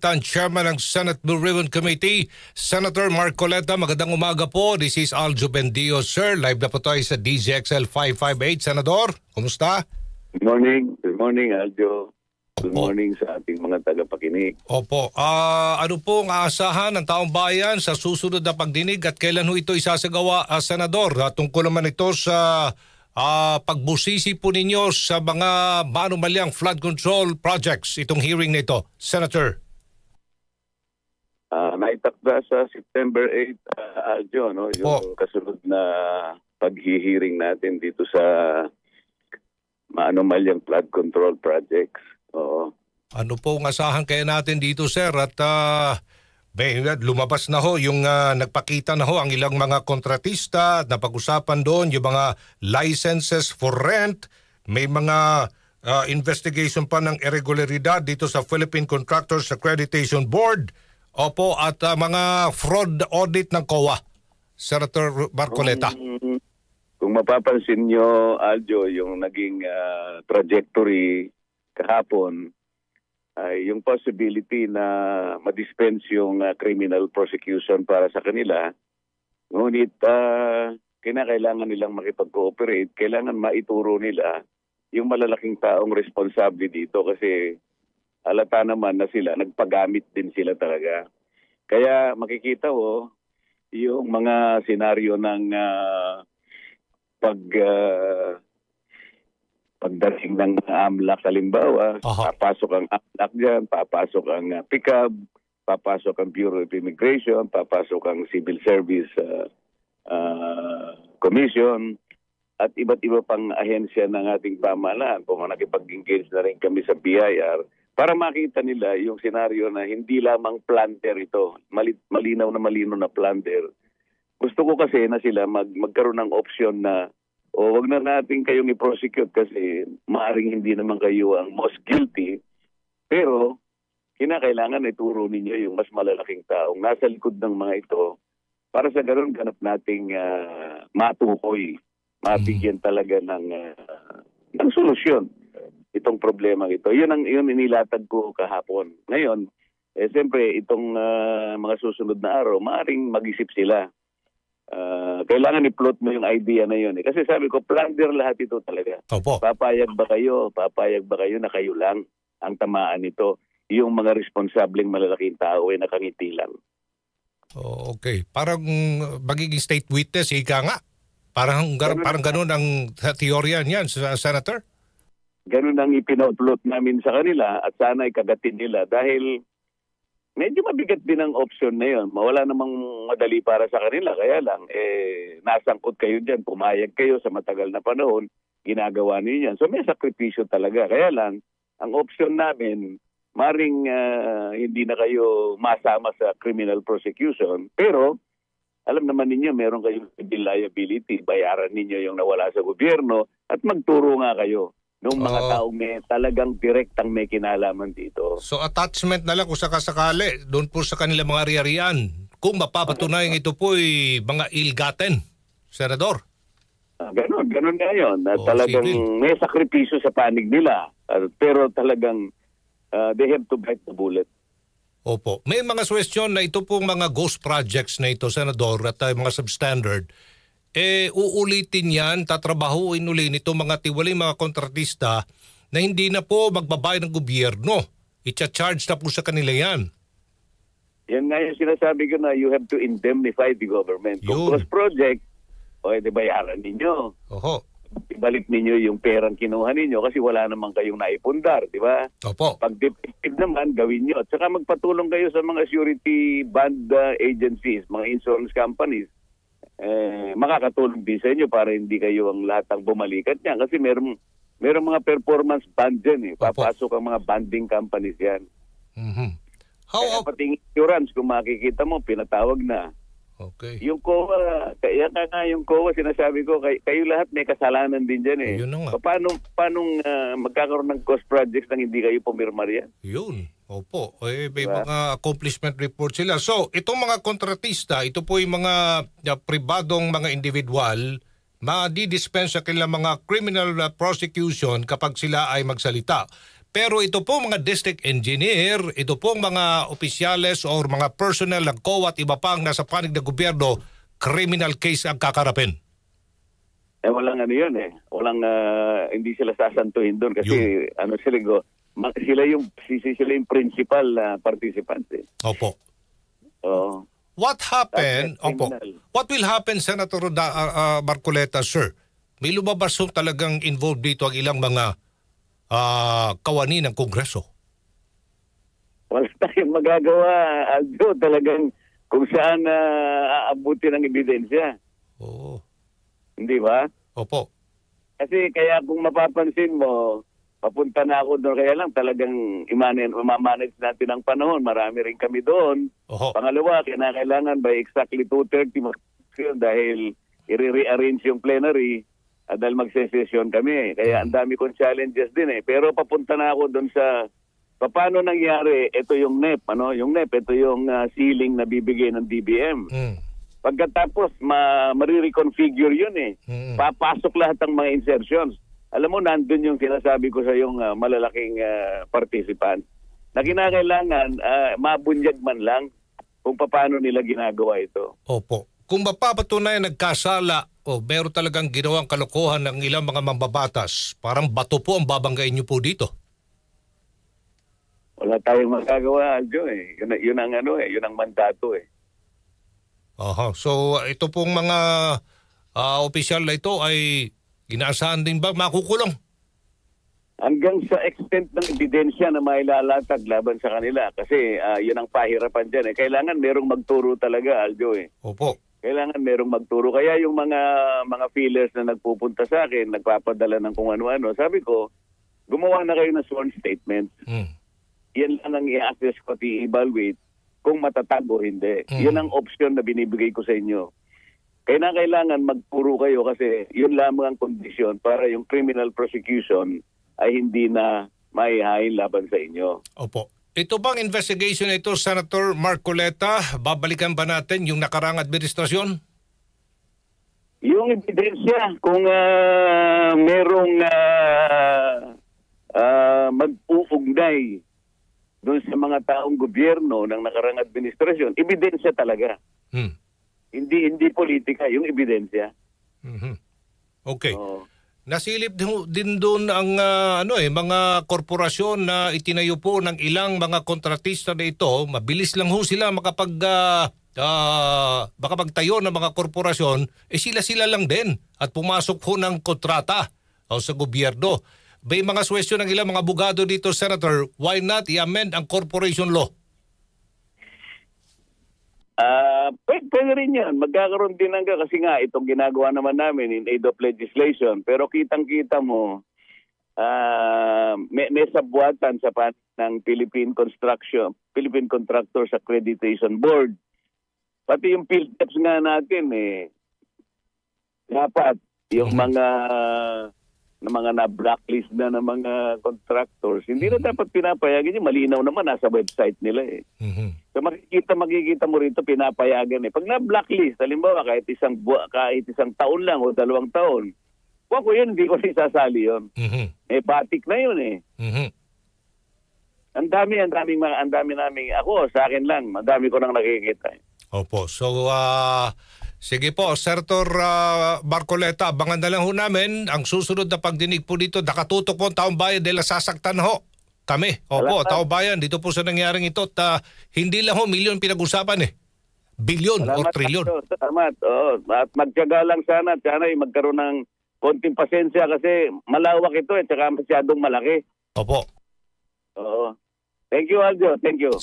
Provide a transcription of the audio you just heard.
Chairman ng Senate Blue Ribbon Committee, Senator Marcoleta. Magandang umaga po. This is Aljo Bendio, sir. Live na po tayo sa DZXL 558. Senador, kumusta? Good morning. Good morning, Aljo. Good morning sa ating mga tagapakinig. Opo. Ano po ang aasahan ng taong bayan sa susunod na pagdinig at kailan ho ito isasagawa, Senador? Tungkol naman ito sa pagbusisi po ninyo sa mga maanumalyang flood control projects, itong hearing na ito, Senator. Naitakda sa September 8, Aljo, no? Yung kasunod na paghihiring natin dito sa maanumalyang flood control projects. Oo. Ano po ang asahan kaya natin dito, sir? At lumabas na ho yung nagpakita na ho ang ilang mga kontratista at napag-usapan doon yung mga licenses for rent. May mga investigation pa ng irregularidad dito sa Philippine Contractors Accreditation Board. Opo, at mga fraud audit ng COA. Senator Marcoleta. Kung mapapansin nyo, Aljo, yung naging trajectory kahapon, yung possibility na ma-dispense yung criminal prosecution para sa kanila. Ngunit kinakailangan nilang makipag-cooperate, kailangan maituro nila yung malalaking taong responsable dito kasi halata naman na sila, nagpagamit din sila talaga. Kaya makikita yung mga senaryo ng pagdating ng AMLAC halimbawa, papasok ang AMLAC dyan, papasok ang PICAB, papasok ang Bureau of Immigration, papasok ang Civil Service Commission, at iba't iba pang ahensya ng ating pamahalaan. Kung nakipag-engage na rin kami sa BIR, para makita nila yung senaryo na hindi lamang planter ito, malinaw na planter. Gusto ko kasi na sila magkaroon ng option na wag na natin kayong i-prosecute kasi maaaring hindi naman kayo ang most guilty. Pero kinakailangan ituro ninyo yung mas malalaking taong nasa likod ng mga ito para sa ganoon ganap nating matukoy, mabigyan talaga ng solusyon itong problema ito. Yun inilatag ko kahapon. Ngayon, siyempre itong mga susunod na araw, maaaring mag-isip sila. Kailangan i-plot mo yung idea na yun. Kasi sabi ko, plunder lahat ito talaga. Opo. Papayag ba kayo na kayo lang ang tamaan nito? Yung mga responsableng malalaking tao ay nakangiti lang. Okay. Parang magiging state witness, ika nga. Parang ganun ang teorya niyan, Senator? Ganun ang ipinoplot namin sa kanila at sana ikagatin nila dahil medyo mabigat din ang option na yun. Mawala namang madali para sa kanila. Kaya lang, nasangkot kayo dyan. Pumayag kayo sa matagal na panahon. Ginagawa niyo yan. So may sakripisyo talaga. Kaya lang, ang option namin, maring hindi na kayo masama sa criminal prosecution. Pero, alam naman ninyo, meron kayong civil liability. Bayaran ninyo yung nawala sa gobyerno at magturo nga kayo nung mga taong may talagang direktang may kinalaman dito. So attachment na lang kung sakasakali doon po sa kanila mga ari-arian. Kung mapapatunayan ito po'y mga ill-gotten, Senador. Ganun nga yun. Talagang may sakripisyo sa panig nila. Pero talagang they have to bite the bullet. Opo. May mga suwestyon na ito pong mga ghost projects na ito, Senador, at mga substandard. Uulitin yan, tatrabahuin uli nito mga tiwaling mga kontratista na hindi na po magbabayad ng gobyerno. I-charge na po sa kanila yan. Yan nga yung sinasabi ko na you have to indemnify the government. Kung cross project, bayaran ninyo. Oho. Ibalik ninyo yung perang kinuha ninyo kasi wala naman kayong naipundar, di ba? Opo. Pag defective naman, gawin nyo. At saka magpatulong kayo sa mga surety bond agencies, mga insurance companies. Makakatulong din sa inyo para hindi kayo ang lahat ang bumalikat niyan. Kasi meron mga performance band dyan. Papasok ang mga banding companies yan. Kaya pati insurance, kung makikita mo, pinatawag na. Okay. Yung COA, kaya nga yung COA, sinasabi ko, kayo lahat may kasalanan din dyan eh. Paano magkakaroon ng cost projects nang hindi kayo pumirma riyan? Yun. Opo. May mga accomplishment report sila. So, itong mga kontratista, ito po yung mga pribadong mga individual, ma-dispense sa kanilang mga criminal prosecution kapag sila ay magsalita. Pero ito po mga district engineer, ito pong mga opisyales o mga personnel ng COA at iba pang nasa panig ng gobyerno, criminal case ang kakarapin. Walang ano yun eh. Walang, hindi sila sasantuhin doon kasi sila yung principal na participant eh. Opo. Oo. What happened? Opo. What will happen, Senator Marcoleta, sir? May lumabas so talagang involved dito ang ilang mga kawani ng Kongreso. Wala tayong magagawa, Aldo. Talagang kung saan aabuti ng ebidensya. Oo. Hindi ba? Opo. Kasi kaya kung mapapansin mo, papunta na ako doon. Kaya lang talagang imamanage natin ang panahon. Marami rin kami doon. Oho. Pangalawa, kailangan by exactly 2:30 dahil i-rearrange yung plenary dahil magse-session kami. Kaya ang dami kong challenges din eh. Pero papunta na ako doon sa paano nangyari. Ito yung NEP. Yung NEP, ito yung ceiling na bibigay ng DBM. Pagkatapos, marireconfigure yun eh. Papasok lahat ng mga insertions. Alam mo, nandun yung sinasabi ko sa yung malalaking participant na kinakailangan mabunyag man lang kung paano nila ginagawa ito. Opo. Kung mapapatunayan nagkasala o meron talagang ginawang kalokohan ng ilang mga mambabatas, parang bato po ang babanggain niyo po dito. Wala tayong magagawa, Aljo eh. Yun ang mandato eh. Aha. So ito pong mga opisyal na ito ay inaasahan din ba makukulong? Hanggang sa extent ng ebidensya na mailalatag laban sa kanila. Kasi yun ang pahirapan dyan eh. Kailangan merong magturo talaga, Aljo eh. Opo. Kailangan merong magturo. Kaya yung mga feelers na nagpupunta sa akin, nagpapadala ng kung ano-ano, sabi ko, gumawa na kayo ng sworn statement. Yan lang ang i-assess ko, i-evaluate kung matatag o hindi. Yun ang option na binibigay ko sa inyo. Kailangan magturo kayo kasi yun lamang ang kondisyon para yung criminal prosecution ay hindi na maihain laban sa inyo. Opo. Ito bang investigation ito, Senator Marcoleta, babalikan ba natin yung nakarang administrasyon? Yung ebidensya, kung merong mag-uugnay doon sa mga taong gobyerno ng nakarang administrasyon, ebidensya talaga. Hindi politika, yung ebidensya. Okay. Nasilip din doon ang mga korporasyon na itinayo po ng ilang mga kontratista na ito. Mabilis lang ho sila makapagtayo ng mga korporasyon. Sila lang din at pumasok ho ng kontrata sa gobyerno. May mga suwestyon ng ilang mga abogado dito, Senator, why not i-amend ang corporation law? Pwede rin yan. Magkakaroon din kasi nga itong ginagawa naman namin in aid of legislation. Pero kitang-kita mo, may sabwatan sa ng Philippine Contractors Accreditation Board. Pati yung PhilTEPS nga natin dapat yung mga na-blacklist na ng mga contractors, hindi na dapat pinapayagan yung malinaw naman nasa website nila eh. So makikita mo rito pinapayagan eh. Pag na-blacklist, halimbawa kahit isang taon lang o 2 taon, wag ko yun, hindi ko isasali yun. Batik na yun eh. Ang dami naming, ako sa akin lang, madami ko nang nakikita eh. Opo. So, sige po, Senator Marcoleta, abangan na lang ho namin ang susunod na pagdinig po dito. Nakatutok po ang taong bayan dahil sasaktan ho kami. Opo, taong bayan, dito po sa nangyaring ito. Hindi lang ho milyon pinag-usapan eh. Bilyon o trilyon. Salamat. At magtiyaga lang sana. Sana magkaroon ng konting pasensya kasi malawak ito at saka masyadong malaki. Opo. Oo. Thank you, Aljo. Thank you.